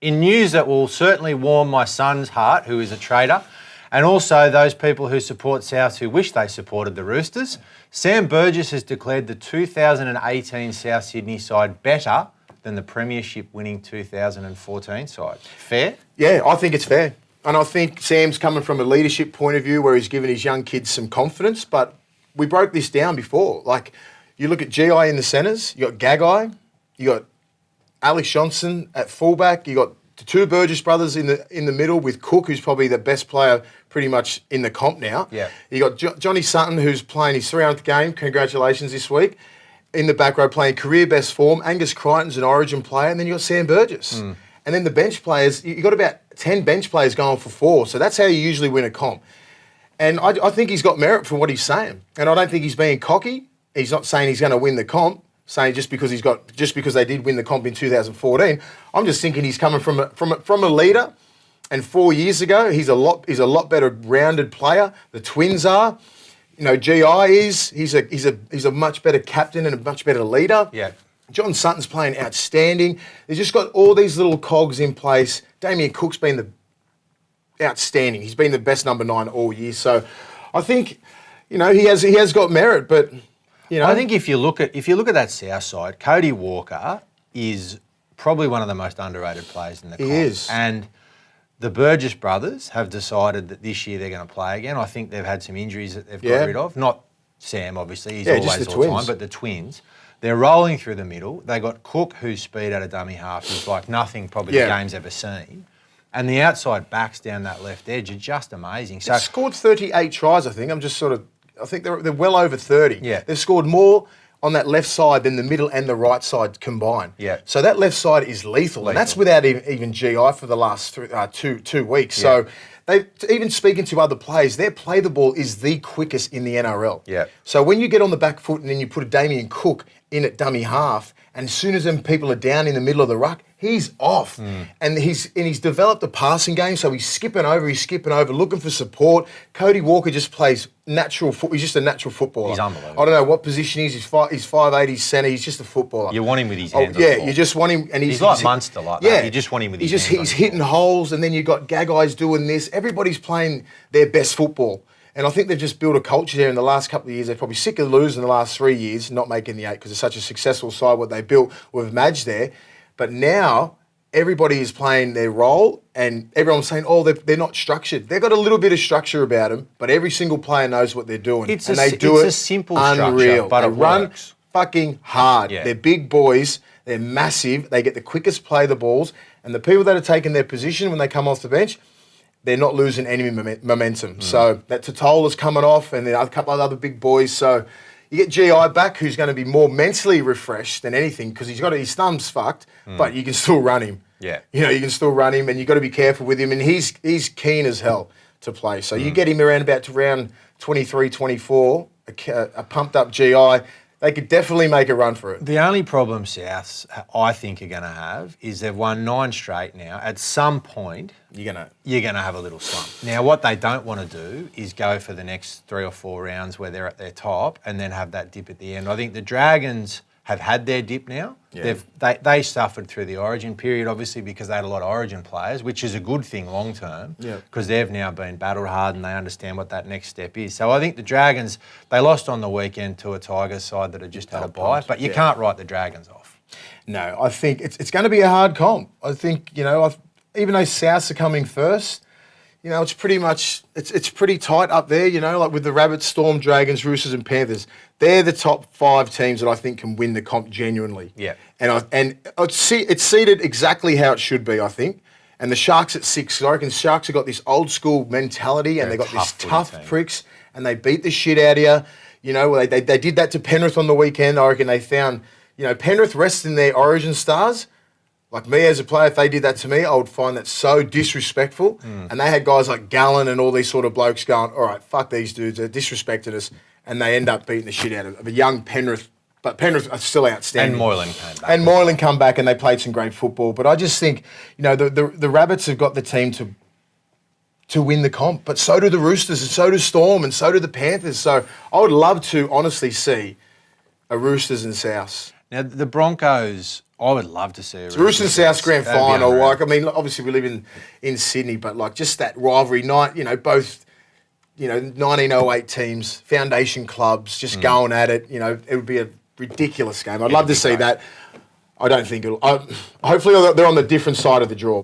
In news that will certainly warm my son's heart, who is a trader, and also those people who support Souths who wish they supported the Roosters, Sam Burgess has declared the 2018 South Sydney side better than the Premiership winning 2014 side. Fair? Yeah, I think it's fair. And I think Sam's coming from a leadership point of view where he's giving his young kids some confidence, but we broke this down before. Like, you look at GI in the centres, you got Gagai, you got Alex Johnson at fullback, you got the two Burgess brothers in the middle with Cook, who's probably the best player pretty much in the comp now. Yeah. You got Johnny Sutton, who's playing his 300th game, congratulations this week, in the back row playing career best form. Angus Crichton's an origin player, and then you got Sam Burgess. And then the bench players, you got about 10 bench players going for 4, so that's how you usually win a comp. And I think he's got merit for what he's saying. And I don't think he's being cocky. He's not saying he's going to win the comp, saying just because they did win the comp in 2014. I'm just thinking he's coming from a leader. And 4 years ago, he's a lot better rounded player. The Twins are. You know, GI is. He's a much better captain and a much better leader. Yeah. John Sutton's playing outstanding. They've just got all these little cogs in place. Damien Cook's been outstanding. He's been the best number 9 all year. So I think, you know, he has got merit, but you know, I think if you look at that South side, Cody Walker is probably one of the most underrated players in the comp. He is. And the Burgess brothers have decided that this year they're going to play again. I think they've had some injuries that they've got rid of. Not Sam, obviously. He's always all the time, but the Twins. They're rolling through the middle. They got Cook, who's speed at a dummy half, who's like nothing probably the game's ever seen. And the outside backs down that left edge are just amazing. So they've scored 38 tries, I think. I think they're well over 30. Yeah. They've scored more on that left side than the middle and the right side combined. Yeah. So that left side is lethal. And that's without even GI for the last two weeks. Yeah. So even speaking to other players, their play the ball is the quickest in the NRL. Yeah. So when you get on the back foot and then you put a Damien Cook in at dummy half, and as soon as them people are down in the middle of the ruck, he's off. And he's developed a passing game, so he's skipping over, looking for support. Cody Walker just plays natural foot. He's just a natural footballer. He's unbelievable. I don't know what position he's. He's 5'8", he's centre. He's just a footballer. you want him with his hands on Yeah, the ball. you just want him, and He's like Munster like that. You just want him with his hands on He's the ball. hitting holes, and then you got Gagai's doing this. Everybody's playing their best football. And I think they've just built a culture there in the last couple of years. They're probably sick of losing the last 3 years, not making the 8 because it's such a successful side what they built with Madge there. But now everybody is playing their role and everyone's saying, oh, they're not structured. They've got a little bit of structure about them, but every single player knows what they're doing. It's a simple unreal. structure, but they it run works. fucking hard. Yeah. They're big boys. They're massive. They get the quickest play the balls. And the people that are taking their position when they come off the bench, they're not losing any momentum. So that Totola's coming off and then a couple of other big boys. So you get GI back who's going to be more mentally refreshed than anything because his thumb's fucked, but you can still run him. Yeah. You know, you can still run him and you've got to be careful with him. And he's keen as hell to play. So you get him around about to round 23, 24, a pumped up GI, they could definitely make a run for it. The only problem Souths, I think, are going to have is they've won 9 straight now. At some point, you're going to have a little slump. Now, what they don't want to do is go for the next 3 or 4 rounds where they're at their top and then have that dip at the end. I think the Dragons have had their dip now. Yeah. They suffered through the Origin period, obviously, because they had a lot of Origin players, which is a good thing long term, because they've now been battle hard and they understand what that next step is. So I think the Dragons, they lost on the weekend to a Tigers side that had just had a bye, but you can't write the Dragons off. No, I think it's going to be a hard comp. I think, you know, even though Souths are coming first, you know, it's pretty much, it's pretty tight up there, you know, like with the Rabbits, Storm, Dragons, Roosters and Panthers. They're the top 5 teams that I think can win the comp genuinely. Yeah. And it's seated exactly how it should be, I think. And the Sharks at 6, I reckon Sharks have got this old school mentality and they've got these tough pricks and they beat the shit out of you. You know, they did that to Penrith on the weekend. I reckon they found, you know, Penrith resting their Origin stars. Like me as a player, if they did that to me, I would find that so disrespectful. And they had guys like Gallen and all these sort of blokes going, all right, fuck these dudes, they're disrespecting us. And they end up beating the shit out of a young Penrith. But Penrith are still outstanding. And Moylan came back. And Moylan come back and they played some great football. But I just think, you know, the Rabbits have got the team to win the comp. But so do the Roosters and so do Storm and so do the Panthers. So I would love to honestly see a Roosters and Souths. Now, the Broncos, I would love to see a Roosters and Souths grand final. unreal. Like, I mean, obviously we live in Sydney, but like just that rivalry night, both, 1908 teams, foundation clubs, just going at it. It would be a ridiculous game. I'd love to see that. I don't think it'll. Hopefully they're on the different side of the draw.